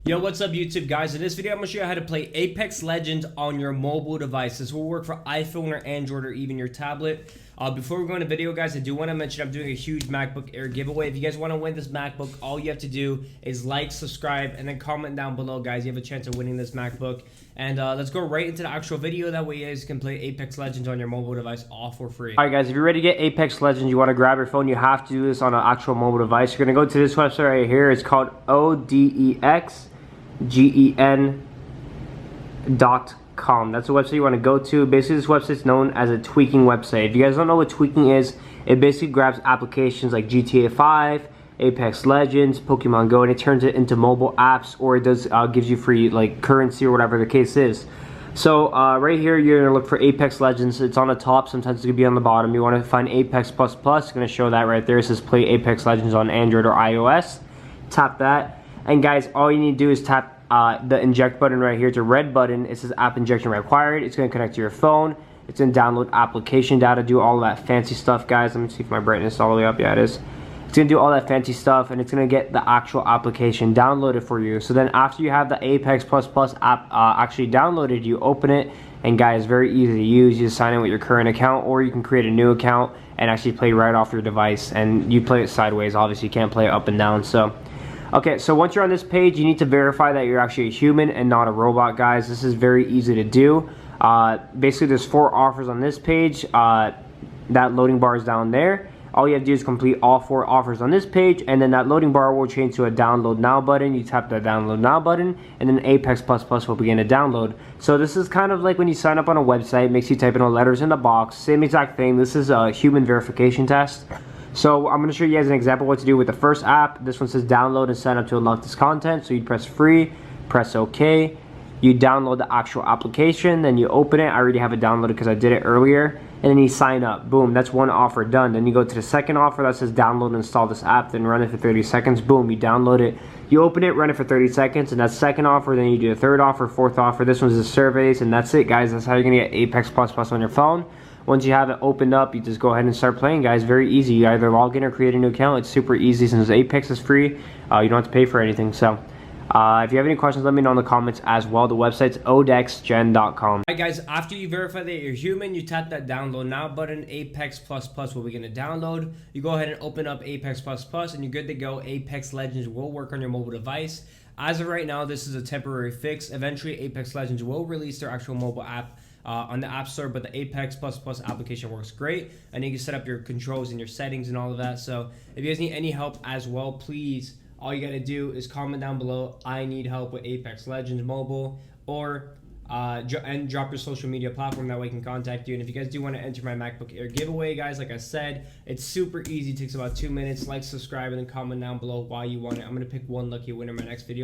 Yo, what's up YouTube guys? In this video I'm going to show you how to play Apex Legends on your mobile device. This will work for iPhone or Android or even your tablet. Before we go into the video guys, I do want to mention I'm doing a huge MacBook Air giveaway. If you guys want to win this MacBook, all you have to do is like, subscribe, and then comment down below guys. You have a chance of winning this MacBook. And let's go right into the actual video. That way you guys can play Apex Legends on your mobile device all for free. Alright guys, if you're ready to get Apex Legends, you want to grab your phone, you have to do this on an actual mobile device. You're going to go to this website right here. It's called ODEXGEN.com. That's the website you want to go to. Basically, this website is known as a tweaking website. If you guys don't know what tweaking is, it basically grabs applications like GTA 5, Apex Legends, Pokemon Go, and it turns it into mobile apps, or it does gives you free like currency or whatever the case is. So right here, you're going to look for Apex Legends. It's on the top. Sometimes it's going to be on the bottom. You want to find Apex++. It's going to show that right there. It says play Apex Legends on Android or iOS. Tap that. And guys, all you need to do is tap the inject button right here. It's a red button. It says app injection required. It's going to connect to your phone. It's going to download application data, do all that fancy stuff, guys. Let me see if my brightness is all the way up. Yeah, it is. It's going to do all that fancy stuff, and it's going to get the actual application downloaded for you. So then after you have the Apex++ app actually downloaded, you open it, and guys, very easy to use. You just sign in with your current account, or you can create a new account and actually play right off your device. And you play it sideways. Obviously, you can't play it up and down. So okay, so once you're on this page, you need to verify that you're actually a human and not a robot, guys. This is very easy to do. Basically, there's 4 offers on this page. That loading bar is down there. All you have to do is complete all 4 offers on this page, and then that loading bar will change to a download now button. You tap the download now button, and then Apex++ will begin to download. So this is kind of like when you sign up on a website, it makes you type in the letters in the box. Same exact thing. This is a human verification test. So I'm going to show you guys an example of what to do with the first app. This one says download and sign up to unlock this content. So you press free, press OK. You download the actual application, then you open it. I already have it downloaded because I did it earlier. And then you sign up. Boom, that's one offer done. Then you go to the second offer that says download and install this app, then run it for 30 seconds. Boom, you download it. You open it, run it for 30 seconds, and that's second offer. Then you do the third offer, fourth offer. This one's the surveys, and that's it, guys. That's how you're going to get Apex++ on your phone. Once you have it opened up, you just go ahead and start playing, guys. Very easy. You either log in or create a new account. It's super easy since Apex is free. You don't have to pay for anything. So if you have any questions, let me know in the comments as well. The website's ODEXGEN.com. Alright guys, after you verify that you're human, you tap that download now button. Apex++ will begin to download. You go ahead and open up Apex++, and you're good to go. Apex Legends will work on your mobile device. As of right now, this is a temporary fix. Eventually, Apex Legends will release their actual mobile app on the App Store, but the Apex++ application works great, and you can set up your controls and your settings and all of that. So if you guys need any help as well, please, all you gotta do is comment down below, I need help with Apex Legends Mobile, or and drop your social media platform. That way I can contact you. And if you guys do want to enter my MacBook Air giveaway, guys, like I said, it's super easy. It takes about 2 minutes. Like, subscribe, and then comment down below why you want it. I'm gonna pick one lucky winner in my next video.